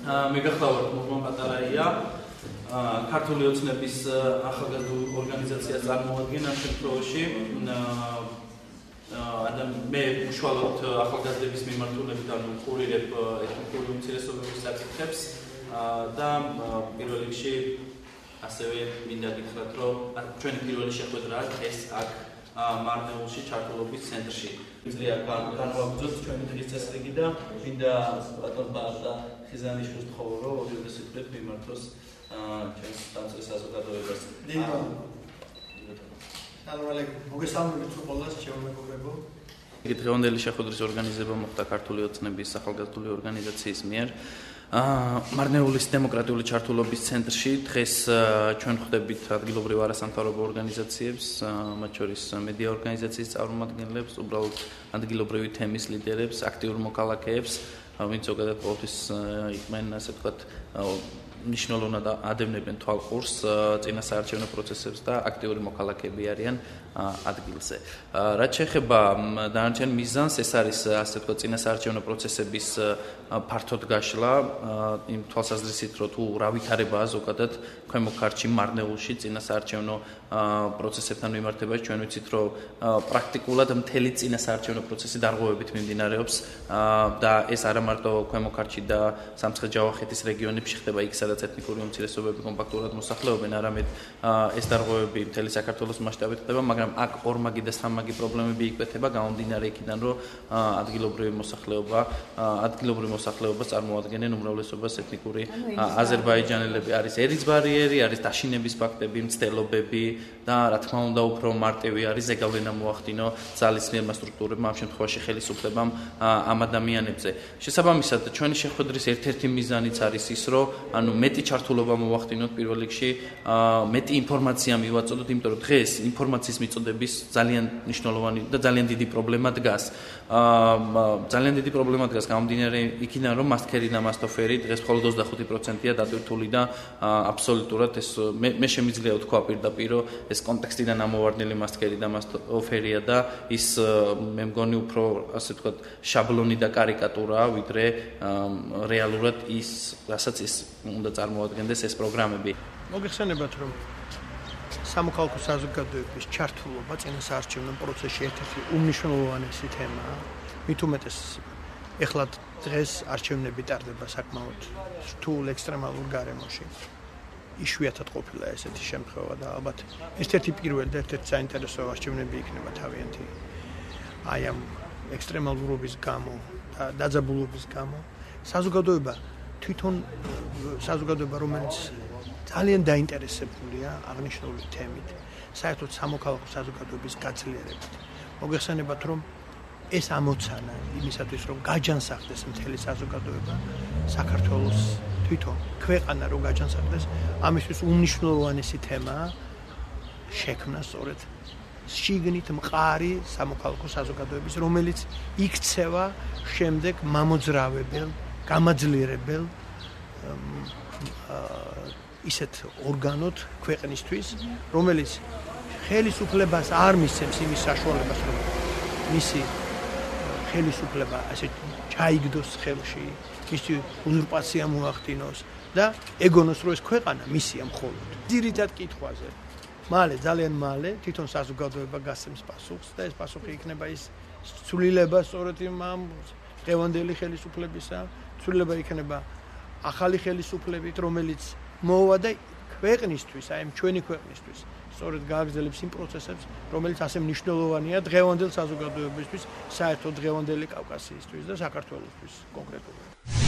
მეგახლავართ მურმან პატარაია. ქართული ოცნების ახალგაზრდა ორგანიზაცია წარმოადგენს ამ შემთხვევაში. მე უშუალოდ ახალგაზრდების მიმართულებით ვკურირებ ეთნიკური უმცირესობების საკითხებს და პირველ რიგში ასევე მინდა გითხრათ, რომ ჩვენი პირველი შეხვედრაა ეს აქ მარნეულში ჩართულობის ცენტრში. ძლია განვაგრძოთ ჩვენი დღის წესრიგი და მინდა ბატონ ბარდა ხიზანიშვილს ვთხოვო, რომ ორივე სიტყვით მიმართოს ჩვენს დამწყის საზოგადოებას. მოგესალმებით ყველას, ჩემო მეგობრებო. დღევანდელი შეხვედრის ორგანიზება მოხდა ქართული ოცნების ახალგაზრდული ორგანიზაციის მიერ. მარნეულის დემოკრატიული ჩართულობის ცენტრში დღეს ჩვენ ხვდებით ადგილობრივ არასამთავრობო ორგანიზაციებს, მათ შორის მედია ორგანიზაციის წარმომადგენლებს, უბრალოდ ადგილობრივი თემის ლიდერებს, აქტიურ მოქალაქეებს, ვინც ზოგადად ყოველთვის იყვნენ, ასე ვთქვათ, მნიშვნელოვნად ადევნებენ თვალყურს წინასაარჩევნო პროცესებს და აქტიური მოქალაქეები არიან ადგილზე. რაც შეეხება დანარჩენ მიზანს, ეს არის ასე ვთქვათ წინასაარჩევნო პროცესების ფართოდ გაშლა, იმ თვალსაზრისით, რომ თუ რა ვითარებაა ზოგადად ქვემო ქართლში მარნეულში წინასაარჩევნო პროცესებთან მიმართებაში, ჩვენ ვიცით, რომ პრაქტიკულად მთელი წინასაარჩევნო პროცესი დარღვევებით მიმდინარეობს და ეს არა მარტო ქვემო ქართლში და სამცხე-ჯავახეთის რეგიონებში ხდება იქ, სადაც ეთნიკური უმცირესობები კომპაქტურად მოსახლეობენ, არამედ ეს დარღვევები მთელი საქართველოს მასშტაბით ხდება, მაგრამ აქ ორმაგი და სამმაგი პრობლემები იკვეთება, გამომდინარე იქიდან, რომ ადგილობრივი მოსახლეობას წარმოადგენენ უმრავლესობას ეთნიკური აზერბაიჯანელები. არის ერისბარიერი, არის დაშინების ფაქტები, მცდელობები და რა თქმა უნდა უფრო მარტივი არის ზეგავლენა მოახდინო ძალისმიერმა სტრუქტურებმა, ამ შემთხვევაში ხელისუფლებამ ამ ადამიანებზე. შესაბამისად, ჩვენი შეხვედრის ერთ-ერთი მიზანიც არის ის, რომ მეტი ჩართულობა მოვახდინოთ პირველ რიგში, მეტი ინფორმაცია მივაწოდოთ, იმიტომ რომ დღეს ინფორმაციის მიწოდების ძალიან მნიშვნელოვანი და ძალიან დიდი პრობლემა დგას. ძალიან დიდი პრობლემა დგას გამომდინარე იქიდან, რომ მასტქერი და მასტოფერი დღეს მხოლოდ 25%-ია დატვირთული და აბსოლუტურად ეს მე შემიძლია ვთქვა პირდაპირ, რომ ეს კონტექსტიდან ამოვარდნილი მასტქერი და მასტოფერია და ის მე მგონი უფრო ასე ვთქვათ შაბლონი და კარიკატურაა, ვიდრე რეალურად ის, რასაც ის უნდა წარმოადგენდეს ეს პროგრამები. მოგეხსენებათ, რომ სამოქალაქო საზოგადოების ჩართულობა წინასაარჩევნო პროცესში ერთ-ერთი უმნიშვნელოვანესი თემაა. მით უმეტეს ეხლა დღეს არჩევნები ტარდება საკმაოდ რთულ ექსტრემალურ გარემოში. იშვიათად ყოფილა ესეთი შემთხვევა და ალბათ ერთ-ერთი პირველი და ერთ-ერთი საინტერესო არჩევნები იქნება თავიანთი აი ამ ექსტრემალურობის გამო და დაძაბულობის გამო. საზოგადოება, რომელიც ძალიან დაინტერესებულია აღნიშნული თემით, საერთოდ სამოქალაქო საზოგადოების გაძლიერებით. მოგეხსენებათ, რომ ეს ამოცანა იმისათვის, რომ გაჯანსაღდეს მთელი საზოგადოება, საქართველოს თვითონ ქვეყანა რომ გაჯანსაღდეს, ამისთვის უმნიშვნელოვანესი თემაა შექმნა სწორედ შიგნით მყარი სამოქალაქო საზოგადოების, რომელიც იქცევა შემდეგ მამოძრავებელ, გამაძლიერებელ ისეთ ორგანოდ ქვეყნისთვის, რომელიც ხელისუფლებას არ მისცემს იმის საშუალებას, რომ მისი ხელისუფლება ასე ჩაიგდოს ხელში, მისი უზურპაცია მოახდინოს და ეგონოს, რომ ეს ქვეყანა მისია მხოლოდ. ძირითად კითხვაზე ძალიან მალე თვითონ საზოგადოება გასცემს პასუხს და ეს პასუხი იქნება ის ცვლილება სწორედ ამ დღევანდელი ხელისუფლებისა, ცვლილება იქნება ახალი ხელისუფლებით, რომელიც მოვა და ქვეყნისთვის, აი ჩვენი ქვეყნისთვის სწორედ გააგრძელებს იმ პროცესებს, რომელიც ასე მნიშვნელოვანია დღევანდელ საზოგადოებისთვის, საერთოდ დღევანდელი კავკასიისთვის და საქართველოსთვის კონკრეტულად.